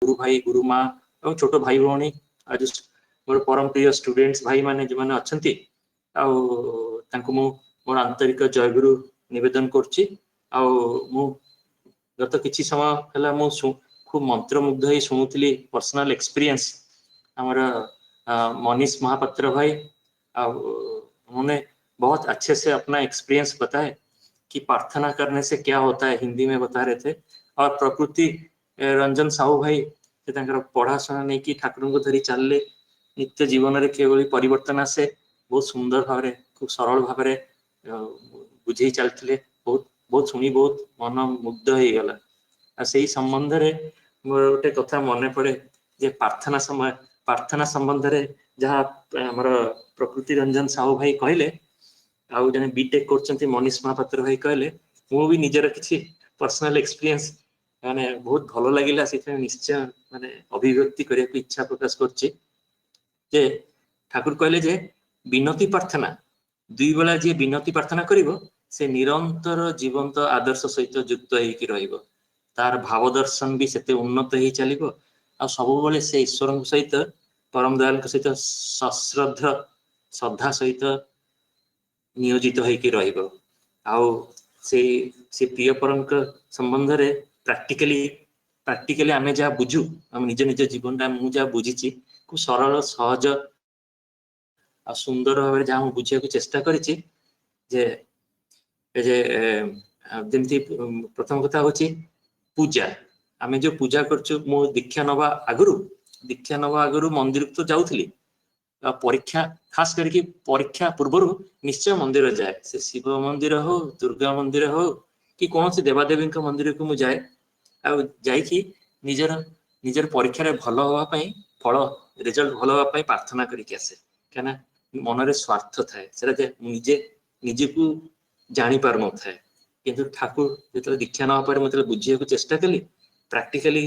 गुरु भाई गुरु माँ और छोट भाई भौणी आज मोर परम प्रिय स्टूडेंट्स भाई माने जो माने अच्छंती आउ तांको मु मोर आंतरिक जयगुरु निवेदन करछि। आउ मु गत किछि समय हला मु खूब मंत्रमुग्ध ही शुणुली पर्सनल एक्सपीरियंस हमारा मनीष महापात्र भाई उन्होंने बहुत अच्छे से अपना एक्सपीरियंस बताए कि प्रार्थना करने से क्या होता है, हिंदी में बता रहे थे। और प्रकृति रंजन साहू भाई से पढ़ा शुणा नहीं कि ठाकुर को धरी चलले नित्य जीवन में किभली परिवर्तन आसे बहुत सुंदर भाव खूब सरल भाव बुझे चलते बहुत बहुत शुणी बहुत मन मुग्ध हो गला। से संबंध में मोर गोटे कथा मन पड़े जे प्रार्थना संबंध में जहाँ आमर प्रकृति रंजन साहू भाई कहले आउ जने बीटेक करछंती मनीष महापात्र भाई कहले मु भी निजर किछि पर्सनल एक्सपीरियंस माने बहुत भलो लागिला से निश्चय माने अभिव्यक्ति करने को इच्छा प्रकाश करछि। जे ठाकुर कहले जे विनती प्रार्थना दुई बेला जे विनती प्रार्थना करिवो से निरंतर जीवंत आदर्श सहित युक्त होइकी रहिबो, तार भाव दर्शन भी सेते उन्नत ही चलिबो आ सब बेले से ईश्वर सहित परम दयाल सहित सश्रद्ध श्रद्धा सहित नियोजित होइकी रहिबो। आउ से प्रिय परम संबंध रे प्रैक्टिकली आमे जहाँ बुझू आम निज निज जीवन मु जहाँ बुझी खूब सरल सहज आ सुंदर भाव जहाँ बुझा चेष्टा करिछि जे जमती प्रथम कथा हूँ पूजा आमे जो पूजा करछु मो दीक्षा नवा आगु मंदिर तो जाऊली परीक्षा खास करके परीक्षा पूर्व निश्चय मंदिर जाए से शिव मंदिर हो दुर्गा मंदिर हो कि कौन सी देवादेवी मंदिर को मुझे जाए आखि निजर निजर परीक्षा भल हाँपाई फल रिजल्ट भल हाँपाई प्रार्थना करके आसे क्या मनरे स्वार्थ थाए से निजे निजे को जानी पार न थाए किंतु ठाकुर जो दीक्षा ना पारे मतलब बुझे चेष्टा कली प्रैक्टिकली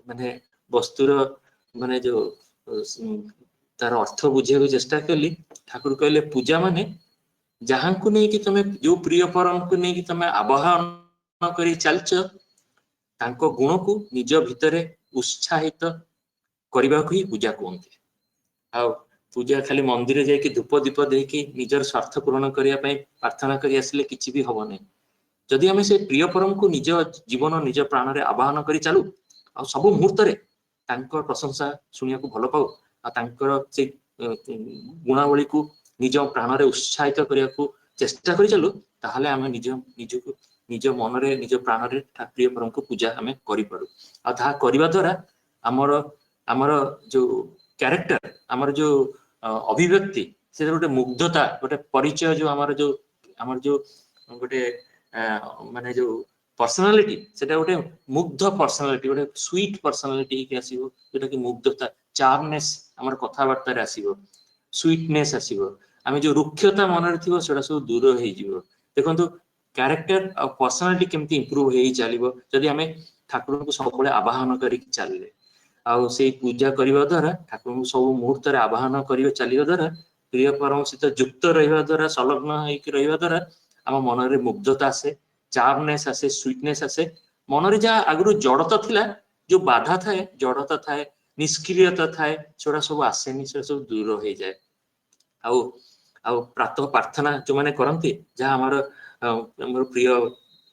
माने वस्तुर माने जो तार अर्थ बुझे चेष्टा कली ठाकुर कहले पूजा माने जहाँ को नहीं कि तुम जो प्रिय परम को नहीं कि तुम आवाहन कर चलच तांको गुण को निज भितर उत्साहित करने को ही पूजा कहते। आ पूजा खाली मंदिर जाकि धूप दीप देकी निजर स्वार्थ पूरण करने प्रार्थना कर आसिले किसी भी हम नहीं जदि आम से प्रिय परम को निज जीवन निज प्राण में आवाहन कर चलू आ सब मुहूर्त प्रशंसा शुणा भल पाऊ से गुणावली को निज प्राण में उत्साहित करने को चेष्टा कर चलू ताहले आम निज निजको निज मन रे निज प्राण रे प्रिय परम को पूजा आम करूँ करने द्वारा आमर आमर जो कैरेक्टर आमर जो अभिव्यक्ति से गोटे मुग्धता गोटे परिचय जो आमर जो गोटे माने जो पर्सनालिटी से गोटे मुग्ध पर्सनालिटी गोटे स्वीट पर्सनालिटी के आसीबो जोटा कि मुग्धता चार्मनेस आमर कथबार्ता आसीबो स्वीटनेस आसीबो आमे जो रुक्षता मन रे थिबो सेटा सब दूर हो जिवो। देखंतु कैरेक्टर और पर्सनालिटी केमती इंप्रूव हो चलिबो जदि आमे ठाकुर को सब आवाहन करिक चलले आउ से पूजा करने द्वारा ठाकुर को सब मुहूर्त आवाहन कर चलने द्वारा प्रिय परम सहित युक्त रहा द्वारा संलग्न होगा द्वारा आम मन में मुग्धता आसे चार्मनेस आसे स्वीटनेस आसे मन में जहाँ आगु जड़ता थिला जो बाधा थाए जड़ता थाए निष्क्रियता थाए सेटा सब आसेनी से सब दूर हो जाए। आउ प्रातः प्रार्थना जो मैंने करती जहाँ आमर प्रिय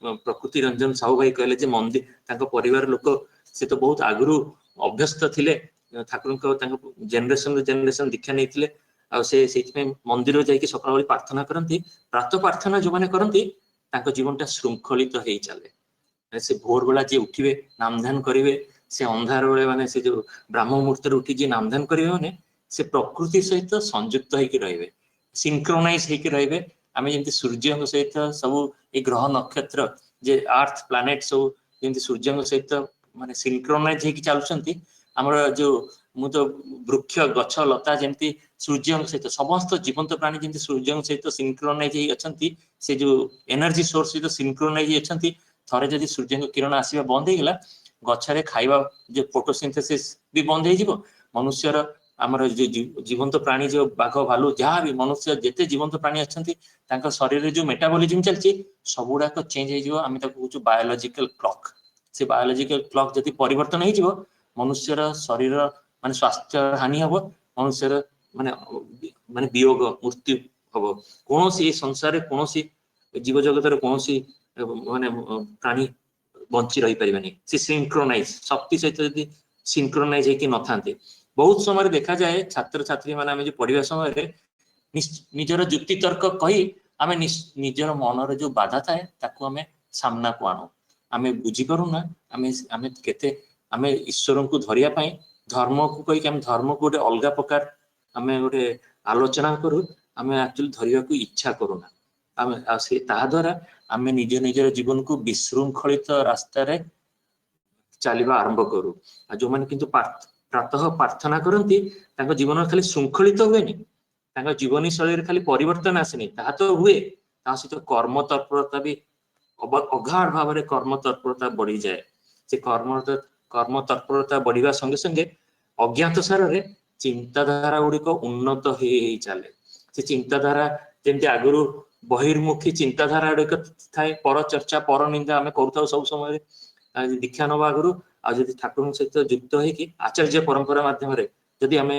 प्रकृति रंजन साहू भाई कहले मंदिर परिवार लोक से तो बहुत आगु अभ्यस्त थिले ठाकुर जेनेरेशन दीक्षा नहीं से मंदिर जाकि सकाल बेली प्रार्थना करती प्रातः प्रार्थना जो मैंने करती जीवनटा श्रृंखलित हो चले से भोर बेला जी उठे नामध्यान करेंगे से अंधार बेले माने से जो ब्राह्म मुहूर्त उठी जी नामध्यान करेंगे माने से प्रकृति सहित संयुक्त होकर रहे सिंक्रोनाइज होकर रहे आम जमी सूर्य सहित सब ये ग्रह नक्षत्र जे अर्थ प्लानेट सब जमी सूर्य सहित माने सिंक्रोनाइज होकर चलुंट आमर जो मु तो वृक्ष गछ लता जमी सूर्य सहित समस्त जीवंत प्राणी जमी सूर्य सहित सिंक्रोनाइज अच्छा से जो एनर्जी सोर्स सहित सिंक्रोनाइज अच्छा थे जदि सूर्य किरण आसवा बंद होगा गच्छे खाइबा जो फोटोसिंथेसिस भी बंद हो मनुष्यर आमर जो जीवंत प्राणी जो बाघ भालू जहाँ भी मनुष्य जिते जीवंत प्राणी अच्छा शरीर जो मेटाबॉलिज्म चलती सबुड़ाक चेंज हो बायोलॉजिकल क्लॉक से बायोलॉजिकल क्लॉक जब परिवर्तन हो मनुष्यर शरीर माने स्वास्थ्य हानि हबो मनुष्यर माने माने वियोग मृत्यु हबो कौन सी संसार कौन सी जीव जगत कौन माने प्राणी बंची रही परिबानी से सिंक्रोनाइज शक्ति सहित यदि सिंक्रोनाइज होकि न थांते बहुत समय देखा जाए छात्र छात्री माने आमे जो पढ़िबा समय निजर युक्ति तर्क कही आमे निजर मनर जो बाधा थाए ताकू आमे सामना को आणु आमे बुझी पारुना आमे आमे केते आमे ईश्वर को धरिया पई धर्म को कही आमे धर्म को गोटे अलगा प्रकार आमे गोटे आलोचना करू आमे एक्चुअली धरिया को इच्छा करूना आमे से ताहा द्वारा आमे निज निजर जीवन को विशृंखलित रास्ता रे चलिबा आरंभ करू आ जो माने किंतु प्रातः प्रार्थना करती तांको जीवन खाली शृंखलित हुएनी तांको जीवनी शैली रे खाली परिवर्तन आसेनी ताहा तो हुए ता सहित कर्म तत्परता भी अगाध भाव में कर्म तत्परता बढ़ी जाए से कर्म तत्परता बढ़िया संगे संगे अज्ञात सार रे चिंताधारा गुड़िक उन्नत हो चले से चिंताधारा जमी आगु बहिर्मुखी चिंताधारा गुड़िक थाए पर चर्चा पर निंदा आम करूँ सब समय दीक्षा नवा आगु आज ठाकुर सहित युक्त होगी आचार्य परंपरा मध्यम जदि आम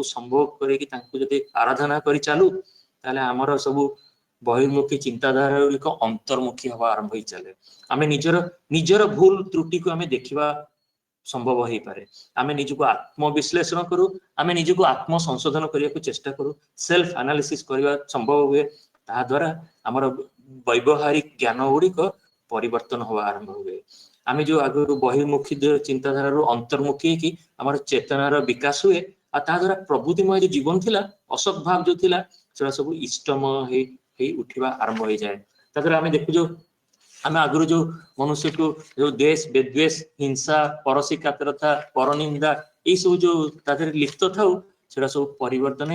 संभव कर आराधना कर चलू ताले आमर सब बहिर्मुखी चिंताधारा गुड़िक अंतर्मुखी हवा आरंभ हो चले आम निजर निजर भूल त्रुटि को आम देखा संभव हो पारे आम निजको आत्मविश्लेषण करूँ आम निजको आत्म संशोधन करने को चेष्टा करूँ सेल्फ एनालिसिस करने संभव हुए ता द्वारा आमर वैवहारिक ज्ञान गुड़िक परिवर्तन हवा आरंभ हुए आम जो आगु बहिर्मुखी चिंताधारा अंतर्मुखी की आम चेतनार विकास हुए आ ता द्वारा प्रबुद्धिमय जो जीवन थिला असत भाव जो थिला से सब इष्टमय उठा आरंभ हो जाए ताद्वारा आम देखु जो आम आगु जो मनुष्य को जो देश विद्वेष हिंसा परसी कातरता परनिंदा ये सब जो तादेह लिप्त था से सब परिवर्तन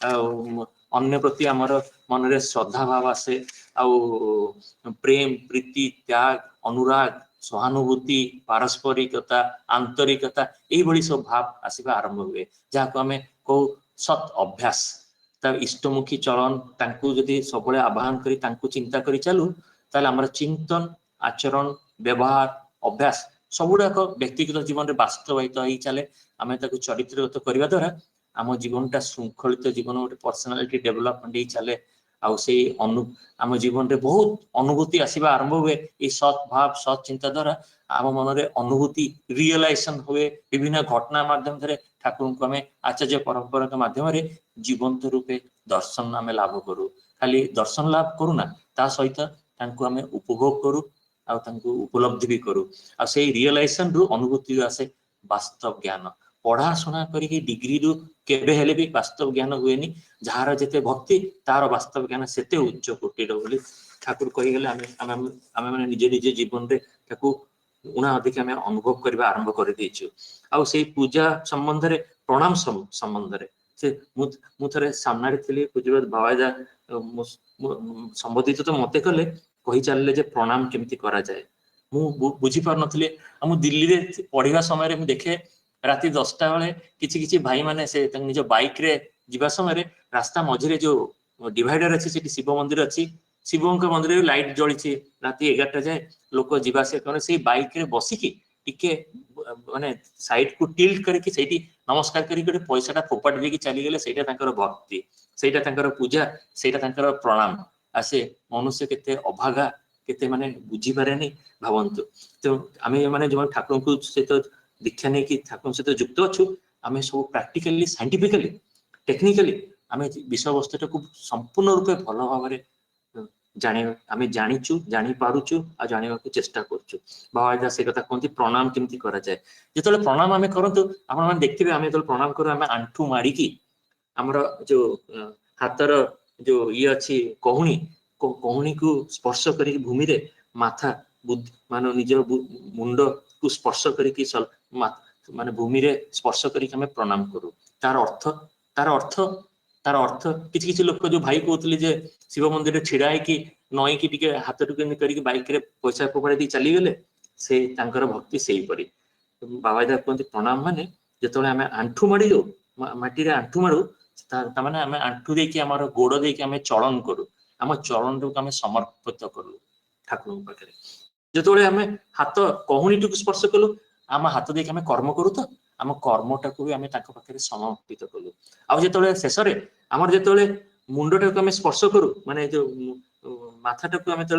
हो अन्य प्रति आमर मन रे श्रद्धा भाव आसे प्रेम प्रीति त्याग अनुराग सहानुभूति पारस्परिकता आंतरिकता यही सब भाव आसवा आरंभ हुए जहाँ को आम कौ सत अभ्यास इष्टमुखी चलन तांकु जदि सब आह्वान करी तांकु चिंता करी चलू ताले आमर चिंतन आचरण व्यवहार अभ्यास सबुड़ाक व्यक्तिगत जीवन में बास्तवायित हो चले आम चरित्रगत करने द्वारा आम जीवनटा श्रृंखलित जीवन गोटे पर्सनालिटी डेभलपमेंट चले आम जीवन में बहुत अनुभूति आसवा आरंभ हुए ये सत् भाव सत् चिंता द्वारा आम मन में अनुभूति रियलाइजेशन हुए विभिन्न घटना माध्यम ठाकुर को आम आचार्य परंपरा माध्यम जीवंत रूपे दर्शन आम लाभ करूँ खाली दर्शन लाभ करूना ता सहित आम उपभोग करूँ उपलब्धि भी करूँ आ से रियलाइजेशन रु अनुभूति आसे वास्तव ज्ञान पढ़ाशुना करके डिग्री रु केबे हेले भी वास्तव ज्ञान हुएनी जार जेते भक्ति तार वास्तव ज्ञान सेते उच्च कोटिर बोली ठाकुर कहीगले आम मैंने निजे निजे जीवन में ताकू उना अधिक आम अनुभव करने आरंभ कर देचु आ से पूजा संबंध में प्रणाम संबंध में से मुझे सामने थी पूज्यपाद बाबाजा संबोधित तो मत कले कही चलिए प्रणाम केमती करा जाए मु बुझी पार नथले हम दिल्ली रे पढ़िबा समय रे देखे राति 10टा बेले किछि किछि भाई माने से निज बाइक रे जीवा समय रे रास्ता मझिरे जो डिवाइडर अच्छी से शिव मंदिर अच्छी शिवों मंदिर लाइट जली राति 11टा जाए लोक जीवास से बाइक रे बसिकी टिके माने साइड को टिल्ट करके सेठी नमस्कार करके पैसाटा फोपाट देकी चली गले सेटा तांकर भक्ति सेटा तांकर पूजा सेटा तांकर प्रणाम आसे मनुष्य केते अभागा केते माने बुझी पारे नहीं भावंतु तो आम मैंने जो ठाकुर को सहित दीक्षा नहीं कि ठाकुर सहित युक्त अच्छु आम सब प्राक्टिकली साइंटिफिकली टेक्निकली आम विषय वस्तुटा को संपूर्ण रूपे भल भाव आम जाचु जापारुचु आ जाना चेष्टा करुचु बाबा से कथा कहते प्रणाम केमती करा जाए जो प्रणाम आम करूँ आप देखिए आम जो प्रणाम करूँ आम आंठू मारिकी आमर जो हाथर जो ये अच्छी कहूणी कहूणी को स्पर्श कर भूमि रे माथा बुद्धि मान निज मुंड को स्पर्श करके माने भूमि रे स्पर्श करके आम प्रणाम करूँ तार अर्थ किसी किसी लोक जो भाई कहते जे शिव मंदिर छिड़ा होगी नई कि हाथ टुक करके बाइक रे पैसा फोपाड़ी दी चली गले से तांकर भक्ति से परी बाबा कहते प्रणाम माने जो आम आंठू माड़ी जाऊ माटी आंठू मारू ताने आम आंठू देकी आम गोड़ देकी आम चलन करूँ आम चरण को आम समर्पित करूँ ठाकुर पाखे जो आम हाथ कहूणी टुक स्पर्श कलु आम हाथ देख आम कर्म करू तो आम कर्मटा को भी आम पाखे समर्पित कलु आउ जो शेष आमर जो मुंडटा को आम स्पर्श करू माने जो माथाटा को आम जो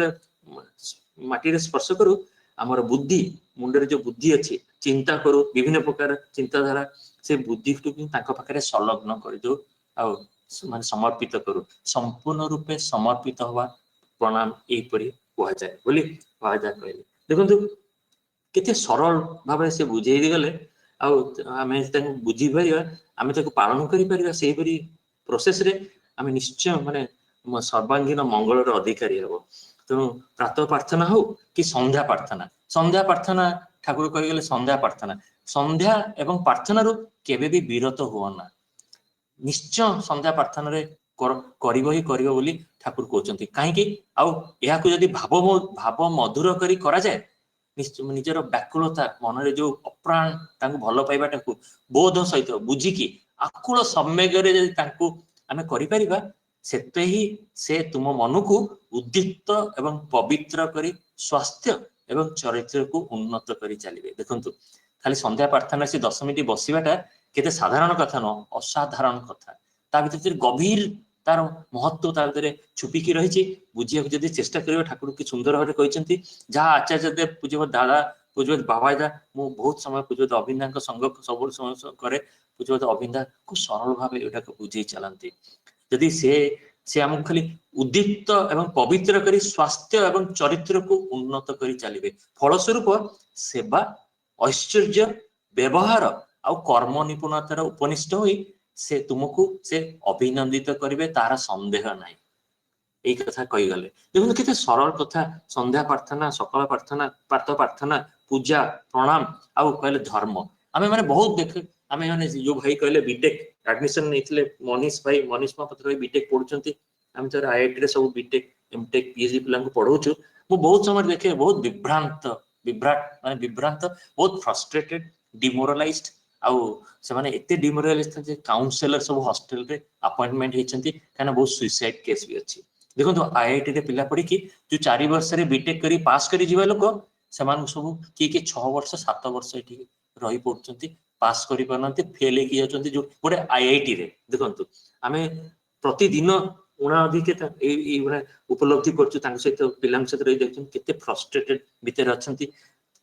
माटी स्पर्श करू आमर बुद्धि मुंडे जो बुद्धि अच्छी चिंता करू विभिन्न प्रकार चिंताधारा से बुद्धि पाखे संलग्न कर दो मान समर्पित करू संपूर्ण रूपे समर्पित हवा प्रणाम यहीपरि कहुए बोली कहुए कहले देखु केते सरल भाव से बुझे गले आम बुझी पार आम पालन कर प्रोसेस रे आम निश्चय माने सर्वांगीन मंगलर अधिकारी हम तेणु प्रातः प्रार्थना हो कि संध्या प्रार्थना ठाकुर कहीगले संध्या प्रार्थना संध्या एवं प्रार्थना केबे भी विरत हुआ निश्चय संध्या प्रार्थना रे कर बोली ठाकुर कहते कहीं आदि भाव मधुर करी करा जाए निजर व्याकुलता मन जो अप्राण भल पाइबाटा बोध सहित बुझिकी आकुल सम्वेगे आम कर सेते ही से तुम मन को उद्दीप्त एवं पवित्र करी स्वास्थ्य एवं चरित्र को उन्नत करी चलिए देखु खाली संध्या प्रार्थना से 10 मिनिट बसवाटा केते साधारण कथा न असाधारण कथा ता भीतर गभीर तार महत्व ता भीतर छुपिकी रही बुझिया जदि चेष्टा कर ठाकुर कि सुंदर भाव कहते जहाँ आचार्य देव पूज्य दादा पूज्य बाबादा मु बहुत समय पूज्य अभिन्दा संग सब समय करे पूज्य अभिन्दा खूब सरल भाव यहाँ बुझे चलती जदि से आमको खाली उद्दीप्त एवं पवित्र करी स्वास्थ्य एवं चरित्र को उन्नत करी चलिए फलस्वरूप सेवा ऐश्वर्य व्यवहार आउ कर्म निपुणतार उपनिष्ठ होई से तुमको से अभिनंदित करेंगे तार संदेह नहीं यही कथा कहीगले देखो केते सरल कथा संध्या प्रार्थना सकाल प्रार्थना प्रातः प्रार्थना पूजा प्रणाम आउ कहले धर्म आम मैंने बहुत देखे आम मैंने जो भाई कहले बीटेक एडमिशन नहीं मनीष महापात्र भाई बीटेक पढ़ुंट आम तो आईआईटी सब बीटेक एमटेक पीएचडी पिला पढ़ाऊँ मु बहुत समय देखे बहुत विभ्राट माने विभ्रांत बहुत फ्रस्ट्रेटेड डिमोरालाइज्ड आउ से माने एते डिमोरालाइज जे काउंसलर सब हॉस्टल रे अपॉइंटमेंट हेचंती काना बहुत सुसाइड केस भी अछि देखो आईआईटी रे पिला पढ़ी कि जो 4 वर्ष रे बीटेक करी पास करी जीवा लोक सेमान सब कि 6 वर्ष 7 वर्ष एठी रही पड़चंती पास करी पारनते फेल की जाचंती जो गोटे आईआईटी रे देखंतु आमे प्रतिदिन उणा अधिक उपलब्धि करछु तांग सहित पिलांग सहित रही देखछन केते फ्रस्ट्रेटेड भीतर अछंती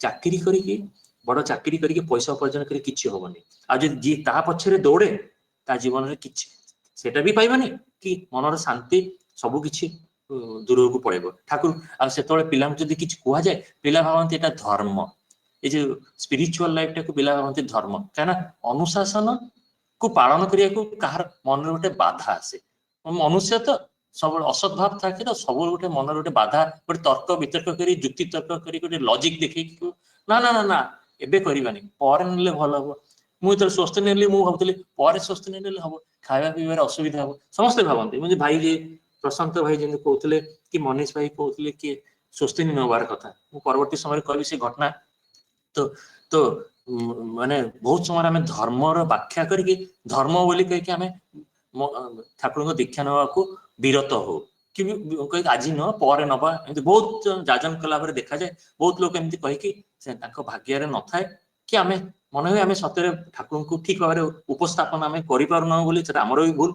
चाकरी करी बड़ चाकरी करी पैसा उपार्जन करी किछि होबनी आ जे जी ता पछरे दौड़े ता जीवन रे किछि सेटा भी पाइबानी कि मनर शांति सब किछि दूर को पड़ेबो ठाकुर आ सेतोळे पिलांग जदी किछि कुआ जाय पिला भावंती एटा धर्म ए जे स्पिरिचुअल लाइफ टा को पिला भावंती धर्म काना अनुशासन को पालन करिया को कहार मन रे गोटे बाधा आसे मनुष्य तो सब असत भाव था कि सब गोटे मन गोटे बाधा गोटे तर्क वितर्क करी जुक्ति तर्क करी गोटे लॉजिक देखै ना ना ना ना एबे करबानी पर नेले भल हम मुझे स्वस्थ नेली मु भाबुतली पर स्वस्थ नेले हम खाଇବା पिबार असुविधा हो समस्त भावंती मुझे भाई जे प्रशांत भाई जे कहउतले कि मनीष भाई कहउतले कि स्वस्थ नबार कथा मु परवर्ती समय कहबी से घटना तो तो माने बहुत समय आम धर्मर व्याख्या करके धर्म बोली कहीकि आम ठाकुर दीक्षा नवा को विरत हो कि आज न पर नवा एमती बहुत जाजन कला देखा जाए बहुत लोग एमती कहीकि भाग्य न थाए कि आम मन हुए आम सतरे ठाकुर को ठीक भाव उपस्थापन आम करमर भी भूल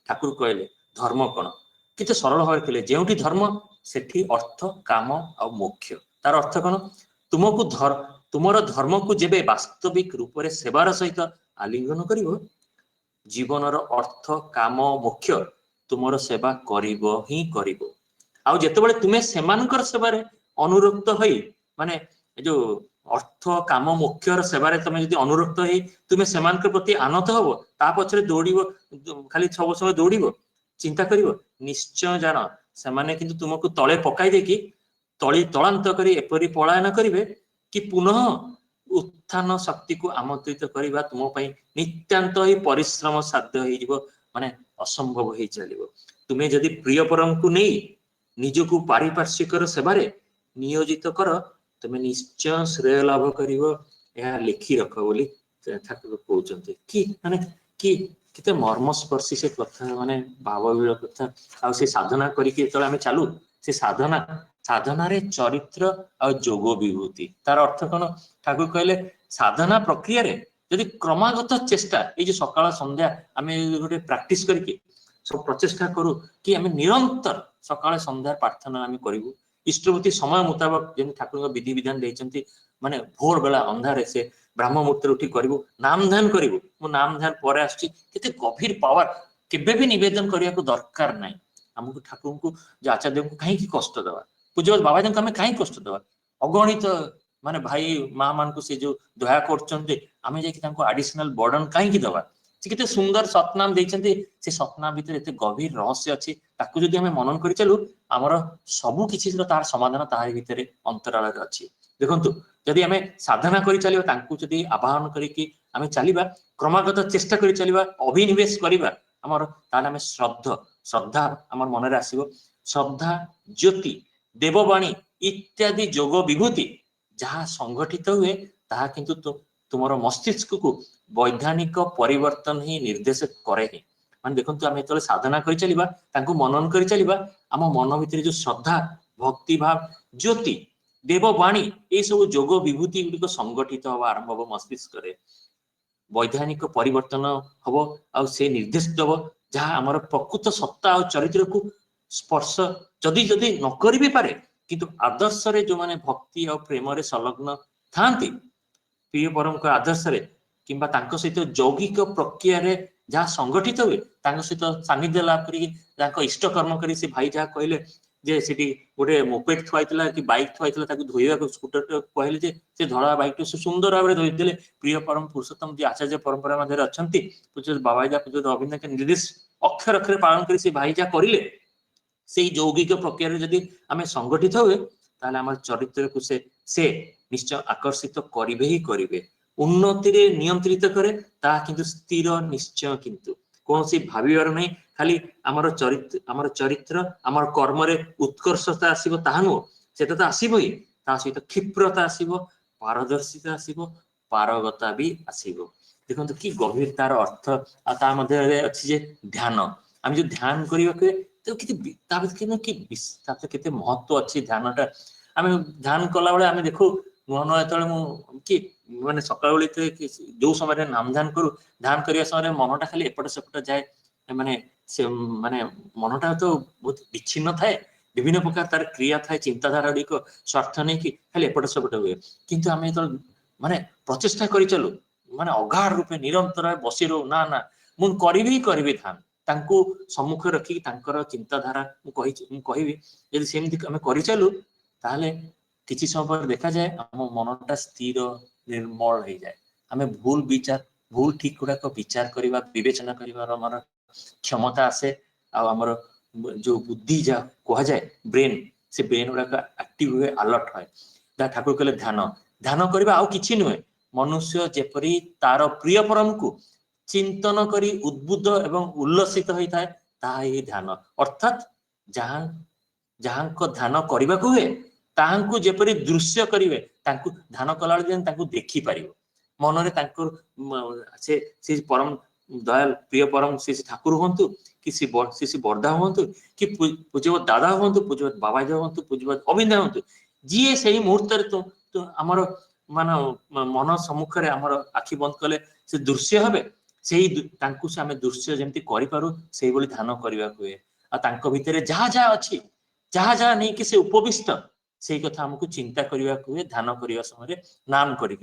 ठाकुर कहले धर्म कौन कितने सरल भाव कहले जो धर्म से अर्थ काम आ मोक्ष तार अर्थ कौन तुमको तुमर धर्म को जेबे वास्तविक रूप से सेवार सहित आलिंगन करिवो जीवनर अर्थ काम मोक्ष तुमर सेवा करिवो ही करिवो आउ जेतेबेले तुमे सेमानकर सेवारे अनुरक्त होई माने जो अर्थ काम मोक्षर सेवारे तुमे यदि अनुरक्त होई तुमे सेमानकर प्रति आनत हबो ता पछरे दौड़िबो खाली सब समय दौड़िबो चिंता करिवो निश्चय जान सेमाने किंतु तुमको तळे पकाई देकी तळांत करी एपरि पलायन करिवे कि पुनः उत्थान शक्ति को आमंत्रित करवा तुम नित्यांत ही परिश्रम साध्य हो माने असंभव हो चलो तुम्हें जदि प्रिय परम को नहीं निजको पारिपार्श्विक सेवारे नियोजित कर तुम्हें निश्चय श्रेय लाभ कर लिखि रख बोली ठाकुर कहते कि माने कि केते मर्मस्पर्शी से कथा माने भावविल कथा आ से साधना करके आम चालू से साधना साधना रे चरित्र आ जोग विभूति तार अर्थ कौन ठाकुर कहले साधना प्रक्रिया रे यदि क्रमागत चेष्टा ये सकाळ संध्या आम गोटे प्राक्टिस करके सब प्रचेषा करूँ कि आम निरंतर सकाळ संध्या प्रार्थना आम करूँ इष्टवती समय मुताबक जमी ठाकुर विधि विधान देते माने भोर बेला अंधारे से ब्राह्म मुहूर्त उठी करूँ नाम ध्यान करूँ मो नाम ध्यान पर आसुची केते गभीर पावर केबे भी निवेदन करने को दरकार नहीं आमको ठाकुर को आचार्य को कहीं कष्ट दवा पूज्य बाबा जी आम कहीं कष्ट दवा अगणित माने भाई माँ मान को से जो दया कर आडिशनाल बर्डन कहीं दवा से केते सुंदर सतनाम देते से सतनाम भितर एते गभीर रहस्य अच्छी ताकू जदि आम मनन कर चलू आमर सबू किसी तार समाधान तार भितर अंतराल अच्छी देखु जदि आम साधना कर चलिए जदि आवाहन करके आम चलिए क्रमागत चेष्टा कर चलिए अभिनिवेश करवा आमर ताले आम श्रद्धा आम मन में आसो श्रद्धा ज्योति देववाणी इत्यादि जोग विभूति जहाँ संगठित हुए ताहा किंतु तुमर मस्तिष्क को वैधानिक परिवर्तन ही निर्देश करे माने देखो आम जो साधना कर चलिए मनन कर चलिए आम मन भितर जो श्रद्धा भक्ति भाव ज्योति देववाणी ये सब जोग विभूति गुड़िक संगठित हवा आरंभ हम मस्तिष्क वैधानिक परिवर्तन हम आ से निर्देश दब जहाँ आमर प्रकृत सत्ता और चरित्र को स्पर्श जदि जदि न करी भी पारे किंतु आदर्श रे जो माने भक्ति और प्रेम रे संलग्न थांती प्रिय परम को आदर्श रे किंबा तांको सहित यौगिक प्रक्रिया रे जहाँ संगठित हुए तांको सहित सानिध्य लाभ करी इष्ट कर्म करी से भाई जहाँ कहले जे सेठी गोटे मोपेड थुआइतला कि बाइक थुआइतला ताकू धोइबा स्कूटर कहले जे से धड़ा बाइक तो सुंदर भाव में धोइदेले प्रिय परम पुरुषोत्तम जी आचार्य परंपरा मध्य अछंती पूज्य बाबा जा पूज्य अभिनय के निर्देश अक्षर अक्षर पालन करी से भाई जा करिले से यौगिक प्रक्रिया रे जदि आमे संगठित हुए ताले हमर चरित्र को से निश्चय आकर्षित करिवे ही करिवे उन्नति रे नियंत्रित करे ता किंतु स्थिर निश्चय किंतु कौन सी भाविबार नहीं खाली आमर चरित्र आमर कर्म रे उत्कर्षता आसीबो ताहा नु सेटा तो आसीबो ही ता सहित क्षिप्रता आसीबो पारदर्शिता आसीबो पारगता भी आसीबो देखो कि गभीरतार अर्थ आ ता मध्ये अछि जे ध्यान आम जो ध्यान करियो के तो केते महत्व अच्छी ध्यानटा आम ध्यान कला बेले आम देखू नुआ नुआ जो कि माने सकाळ जो समय नाम ध्यान करूँ ध्यान करने समय मनटा खाली एपट सेपट जाए माने से माने मनटा तो बहुत विच्छिन्न थाए विभिन्न प्रकार तार क्रिया थाए चिंताधारा गुड़िक स्वार्थ नहीं कि खाली एपट सेपट हुए किंतु आम जो माने प्रचेषा कर चलू माने अगाध रूपे निरंतर बसी रो ना ना मुझे करी ध्यान तांको सम्मुख रखी चिंताधारा मुझे यदि सेमती आम कर चलू ताहले किसी समय पर देखा जाए आम मनटा स्थिर निर्मल हो जाए आम भूल विचार भूल ठीक गुड़ाक विचार करवा विवेचना कर क्षमता आसे आमर जो बुद्धि जा कह जाए ब्रेन से ब्रेन गुड़ाक एक्टिव हुए अलर्ट है ठाकुर कहले ध्यान ध्यान करवा आउ किछि नुहे मनुष्य जेपरी तार प्रिय परम को चिंतन करी उद्बुद्ध एवं उल्लसित होता है ताहा ही ध्यान अर्थात जहाँ जहाँ ध्यान करने को हुए ताहांकु जेपरी दृश्य करिवे तांकु ध्यान कला बेले देखि पारिबो मनरे से परम दयाल प्रिय परम से ठाकुर हूँ कि श्री बरदा हूँ कि पूज्य दादा हूँ पूज्य बाबा हूँ पूज्य अभिनय हूँ जी से मुहूर्त तो आमर मान मन सम्मुख में आमर आखि बंद कले से दृश्य हे से आम दृश्य जमी करूँ से ध्यान करने हुए आ भितर जहाँ जहाँ अच्छी जहाँ जहाँ नहीं कि से उपविष्ट से कथा हमको चिंता करने हुए ध्यान करने समय नाम करी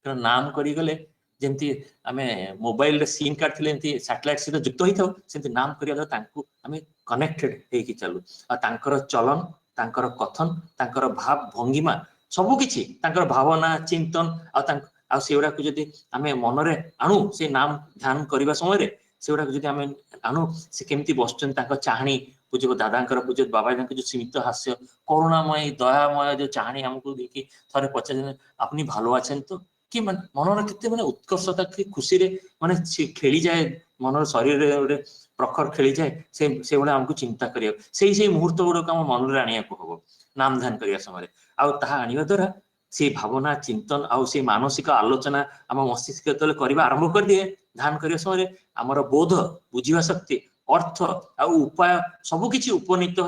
नाम करीगले जमती आम मोबाइल सिम कार्ड थी सैटेलाइट सहित युक्त होता सेमती नाम करने द्वारा आम कनेक्टेड होगी चलू आर चलन तांकर कथन तांकर भाव भंगिमा सबकिछि भावना चिंतन आगुड़ा को जब आम मनरे आणु से नाम ध्यान करने समय से गुड़ा जब आम आणु से केमती बसुँ चाहणी पूज्य दादा पूज्य बाबा जो सीमित हास्य करुणामय दयामय जो चाहणी आमको देखिए थे पचार अपनी भालो आছেন तो कि मनर के माने उत्कर्षता खुशी रे माने खेली जाए मनर शरीर गोटे प्रखर खेली जाए से भाई आमको चिंता करिया से मुहूर्त गुड़ाक आम मन में आने को हम नाम ध्यान करने समय आने द्वारा से भावना चिंतन आउ से मानसिक आलोचना आम मस्तिष्क जो करवा आरंभ कर दिए ध्यान करने समय आमर बोध बुझा शक्ति अर्थ आ उपाय सबकि उपनीत हो